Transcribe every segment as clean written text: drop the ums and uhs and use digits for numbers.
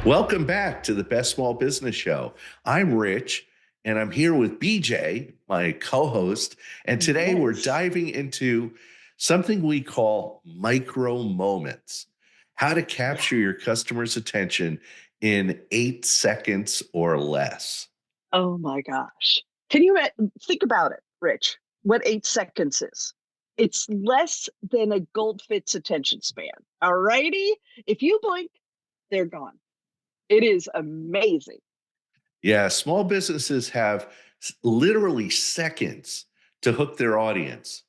Welcome back to the Best Small Business Show. I'm Rich, and I'm here with BJ, my co host. And today we're Yes. diving into something we call micro moments, how to Yeah. capture your customer's attention in 8 seconds or less. Oh my gosh. Can you think about it, Rich? What 8 seconds is? It's less than a goldfish attention span. All righty. If you blink, they're gone. It is amazing. Yeah, small businesses have literally seconds to hook their audience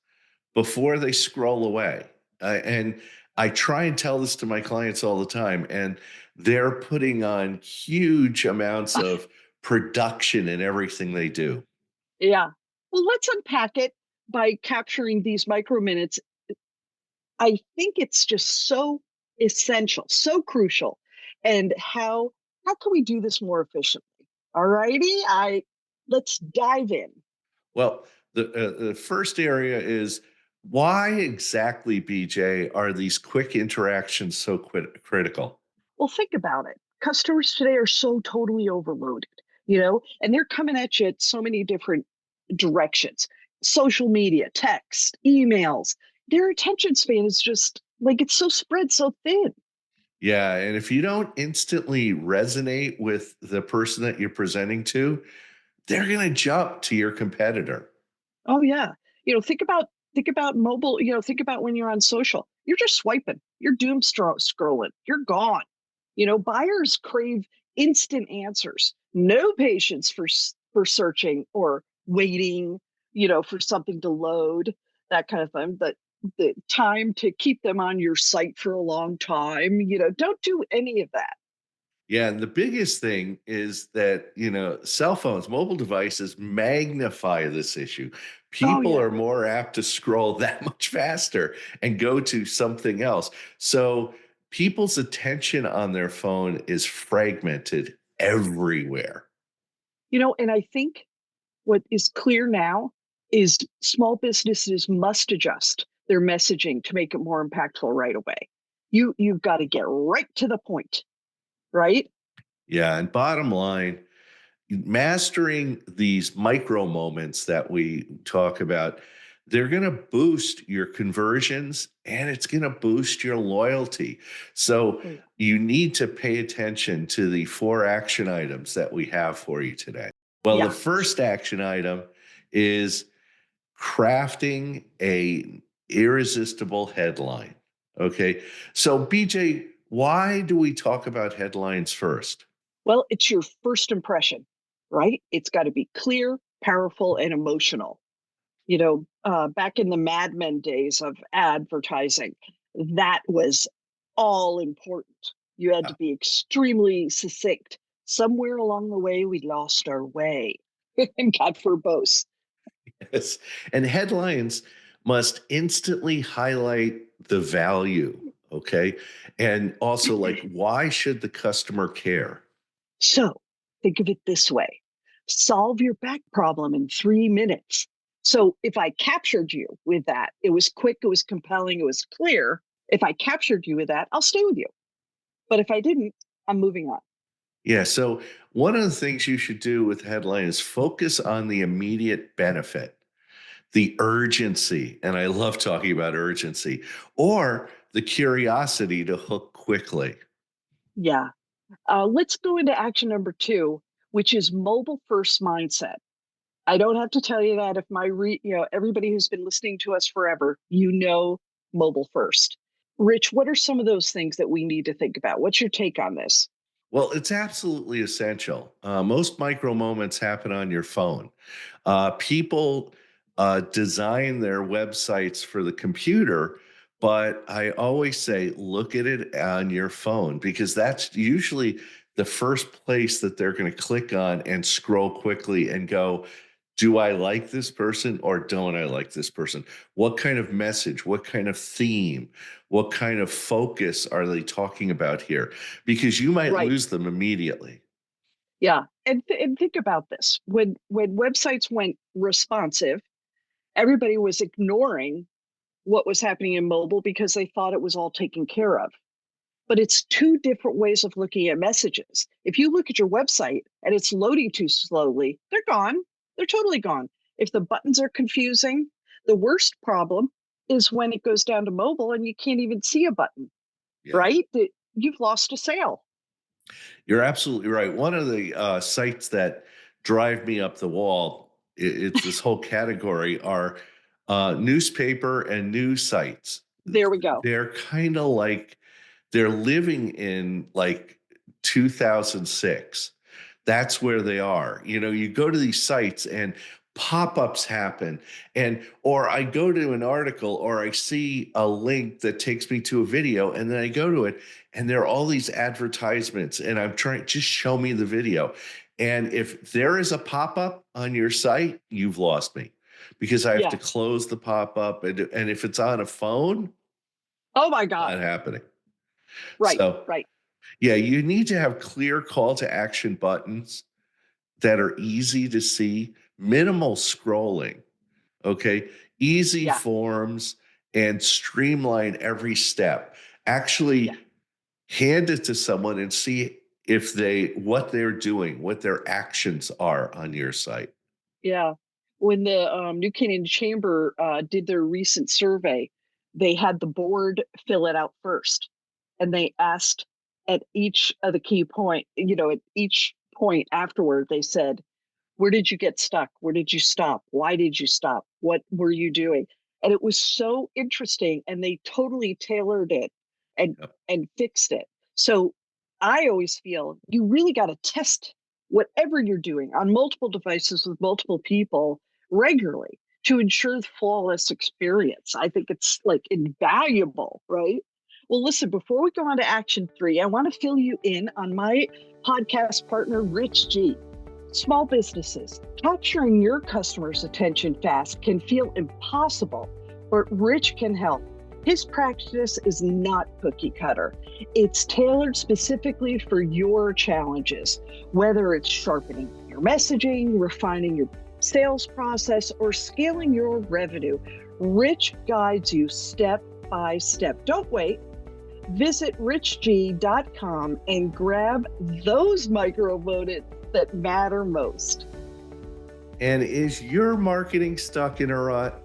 before they scroll away. And I try and tell this to my clients all the time, and they're putting on huge amounts of production in everything they do. Yeah. Well, let's unpack it by capturing these micro minutes. I think it's just so essential, so crucial. And how can we do this more efficiently? All righty. Let's dive in. Well, the first area is why exactly, BJ, are these quick interactions so critical? Well, think about it. Customers today are so totally overloaded, and they're coming at you at so many different directions: social media, text, emails. Their attention span is just like it's so spread so thin. Yeah, and if you don't instantly resonate with the person that you're presenting to, they're going to jump to your competitor. Oh yeah. Think about mobile, think about when you're on social. You're just swiping. You're scrolling. You're gone. Buyers crave instant answers. No patience for searching or waiting, for something to load, that kind of thing. But the time to keep them on your site for a long time, don't do any of that. Yeah, and the biggest thing is that, cell phones, mobile devices magnify this issue. Oh People yeah. are more apt to scroll that much faster and go to something else. So people's attention on their phone is fragmented everywhere. And I think what is clear now is small businesses must adjust their messaging to make it more impactful right away. You've got to get right to the point, right? Yeah, and bottom line, mastering these micro moments that we talk about, they're going to boost your conversions and it's going to boost your loyalty. So Oh, yeah. you need to pay attention to the 4 action items that we have for you today. Well, the Yeah. first action item is crafting a irresistible headline. Okay. So BJ, why do we talk about headlines first? Well, it's your first impression, right? It's got to be clear, powerful, and emotional. Back in the Mad Men days of advertising, that was all important. You had to be extremely succinct. Somewhere along the way, we lost our way and got verbose. Yes. And headlines must instantly highlight the value. Okay. And also, like, why should the customer care? So think of it this way: solve your back problem in 3 minutes. So if I captured you with that, it was quick, it was compelling, it was clear. If I captured you with that, I'll stay with you. But if I didn't, I'm moving on. Yeah. So, one of the things you should do with headline is focus on the immediate benefit, the urgency. And I love talking about urgency or the curiosity to hook quickly. Yeah. Let's go into action number two, which is mobile first mindset. I don't have to tell you that if everybody who's been listening to us forever, mobile first. Rich, what are some of those things that we need to think about? What's your take on this? Well, it's absolutely essential. Most micro moments happen on your phone. People design their websites for the computer, but I always say look at it on your phone because that's usually the first place that they're going to click on and scroll quickly and go, do I like this person or don't I like this person? What kind of message, what kind of theme, what kind of focus are they talking about here? Because you might Right. lose them immediately. Yeah. And think about this. When websites went responsive, everybody was ignoring what was happening in mobile because they thought it was all taken care of. but it's two different ways of looking at messages. If you look at your website and it's loading too slowly, they're gone. They're totally gone. If the buttons are confusing, the worst problem is when it goes down to mobile and you can't even see a button, Yeah. right? That you've lost a sale. You're absolutely right. One of the sites that drive me up the wall, it's this whole category, are newspaper and news sites. There we go. They're kind of like they're living in like 2006. That's where they are. You know, you go to these sites and pop-ups happen, and or I go to an article or I see a link that takes me to a video, and then I go to it and there are all these advertisements, and I'm trying, just show me the video. And if there is a pop-up on your site, you've lost me, because I have to Yeah. close the pop-up, and if it's on a phone, Oh my God. not happening. Right, So right. yeah, you need to have clear call to action buttons that are easy to see, minimal scrolling, okay? Easy Yeah, forms, and streamline every step. yeah. Actually hand it to someone and see if they what they're doing, what their actions are on your site. Yeah. When the New Canaan Chamber did their recent survey, they had the board fill it out first. And they asked at each of the key point, at each point afterward, they said, where did you get stuck? Where did you stop? Why did you stop? What were you doing? And it was so interesting. And they totally tailored it and Yep. and fixed it. So I always feel you really got to test whatever you're doing on multiple devices with multiple people regularly to ensure the flawless experience. I think it's like invaluable, right? Well, listen, before we go on to action three, I want to fill you in on my podcast partner, Rich G. Small businesses, capturing your customers' attention fast can feel impossible, but Rich can help. His practice is not cookie cutter. It's tailored specifically for your challenges, whether it's sharpening your messaging, refining your sales process, or scaling your revenue. Rich guides you step by step. Don't wait. Visit richg.com and grab those micro moments that matter most. And is your marketing stuck in a rut?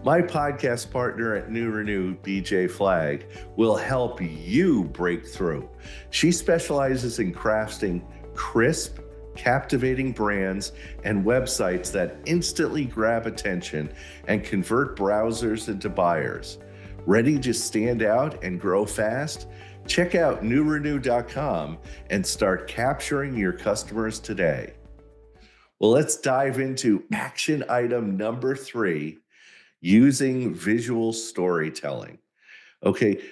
My podcast partner at New Renew, BJ Flagg, will help you break through. She specializes in crafting crisp, captivating brands and websites that instantly grab attention and convert browsers into buyers. Ready to stand out and grow fast? Check out newrenew.com and start capturing your customers today. Well, let's dive into action item number 3, using visual storytelling. Okay,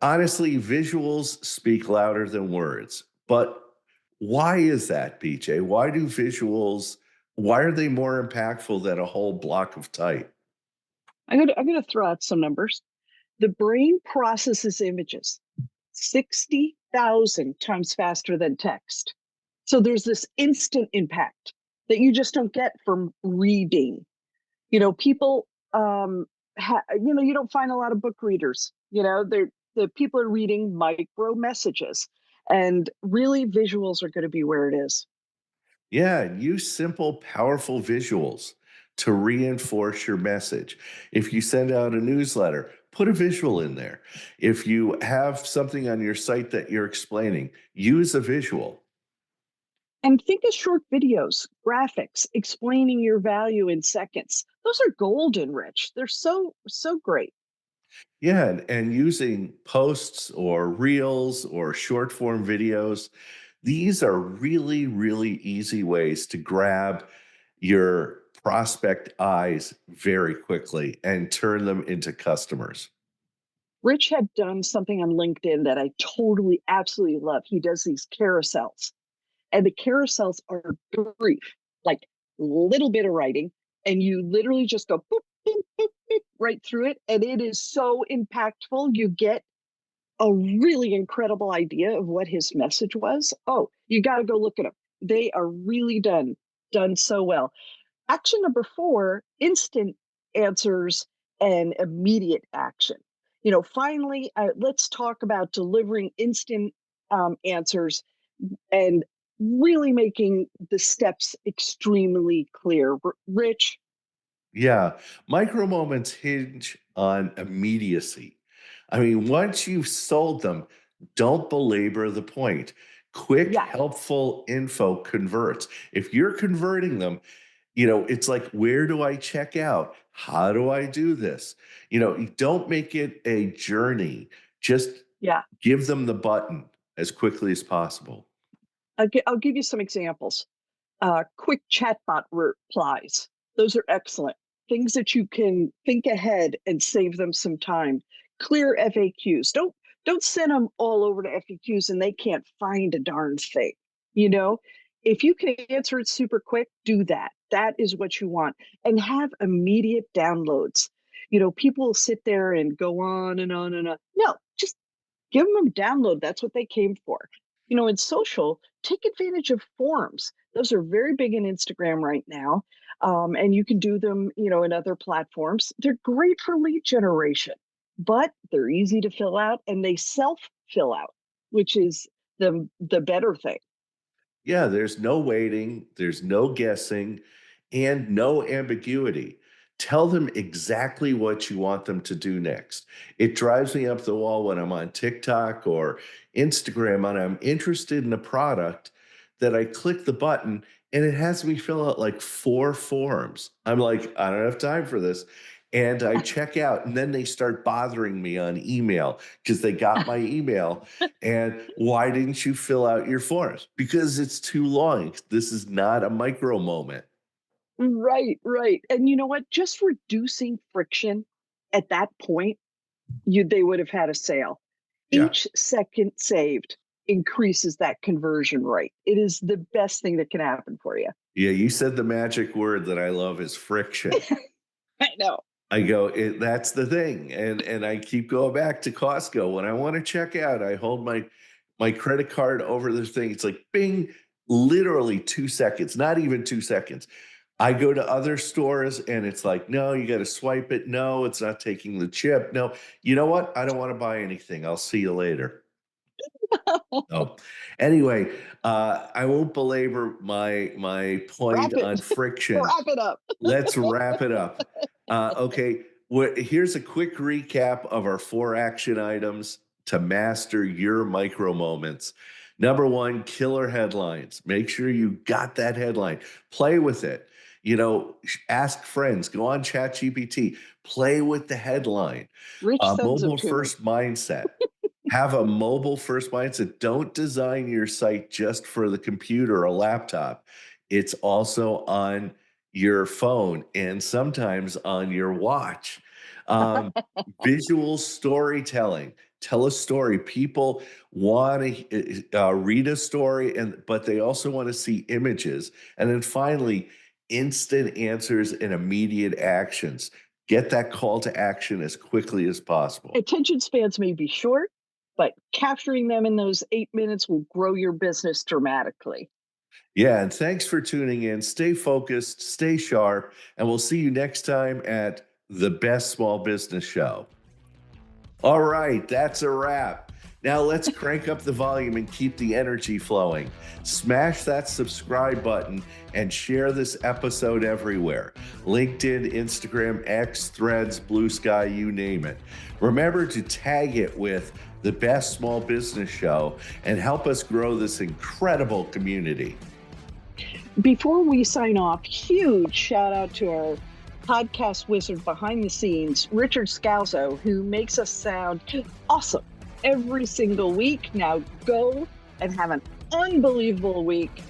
honestly, visuals speak louder than words. But why is that, BJ? Why are they more impactful than a whole block of type? I'm gonna throw out some numbers. The brain processes images 60,000 times faster than text. So there's this instant impact that you just don't get from reading. People, you don't find a lot of book readers. The people are reading micro messages, and really visuals are going to be where it is. Yeah, use simple, powerful visuals to reinforce your message. If you send out a newsletter, put a visual in there. If you have something on your site that you're explaining, use a visual. And think of short videos, graphics, explaining your value in seconds. Those are golden rich. They're so great. Yeah, and using posts or reels or short form videos, these are really, really easy ways to grab your prospect eyes very quickly and turn them into customers. Rich had done something on LinkedIn that I totally, absolutely love. He does these carousels, and the carousels are brief, like little bit of writing, and you literally just go boop, boop, boop, boop, right through it, and it is so impactful. You get a really incredible idea of what his message was. Oh, you got to go look at them. They are really done so well. Action number 4: instant answers and immediate action. Finally, let's talk about delivering instant answers and really making the steps extremely clear. Rich, Yeah, micro moments hinge on immediacy. I mean, once you've sold them, don't belabor the point. Quick, yeah, helpful info converts. If you're converting them, it's like, where do I check out? How do I do this? Don't make it a journey. Just yeah. give them the button as quickly as possible. I'll give you some examples. Quick chatbot replies. Those are excellent. Things that you can think ahead and save them some time. Clear FAQs. Don't send them all over to FAQs and they can't find a darn thing. You know, if you can answer it super quick, do that. That is what you want. And have immediate downloads. People will sit there and go on and on and on. No, just give them a download. That's what they came for. In social, take advantage of forums. Those are very big in Instagram right now. And you can do them, in other platforms. They're great for lead generation, but they're easy to fill out and they self fill out, which is the better thing. Yeah, there's no waiting, there's no guessing, and no ambiguity. Tell them exactly what you want them to do next. It drives me up the wall when I'm on TikTok or Instagram and I'm interested in a product that I click the button and it has me fill out like 4 forms. I'm like, I don't have time for this. And I check out, and then they start bothering me on email because they got my email. And why didn't you fill out your forms? Because it's too long. This is not a micro moment. Right, right. And you know what? Just reducing friction at that point, they would have had a sale. Yeah. Each second saved increases that conversion rate. It is the best thing that can happen for you. Yeah. You said the magic word that I love is friction. I know. I go, that's the thing. And I keep going back to Costco. When I want to check out, I hold my credit card over the thing. It's like bing, literally 2 seconds, not even 2 seconds. I go to other stores and it's like, no, you got to swipe it. No, it's not taking the chip. No, you know what? I don't want to buy anything. I'll see you later. Oh, anyway, I won't belabor my point Wrap it. on friction. Wrap it up. Let's wrap it up. Okay, here's a quick recap of our 4 action items to master your micro moments. Number one, killer headlines. Make sure you got that headline. Play with it. Ask friends. Go on ChatGPT. Play with the headline. Rich sends them Mobile to me. first mindset. Have a mobile first mindset. Don't design your site just for the computer or laptop. It's also on your phone and sometimes on your watch. Um, Visual storytelling. Tell a story. People want to read a story, but they also want to see images. And then finally, instant answers and immediate actions. Get that call to action as quickly as possible. Attention spans may be short, but capturing them in those 8 minutes will grow your business dramatically. Yeah, and thanks for tuning in. Stay focused, stay sharp, and we'll see you next time at the Best Small Business Show. All right, that's a wrap. Now let's crank up the volume and keep the energy flowing. Smash that subscribe button and share this episode everywhere. LinkedIn, Instagram, X, Threads, Blue Sky, you name it. Remember to tag it with the Best Small Business Show and help us grow this incredible community. Before we sign off, huge shout out to our podcast wizard behind the scenes, Richard Scalzo, who makes us sound awesome every single week. Now go and have an unbelievable week.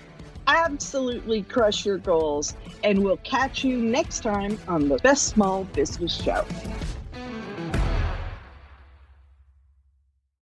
Absolutely crush your goals. And we'll catch you next time on the Best Small Business Show.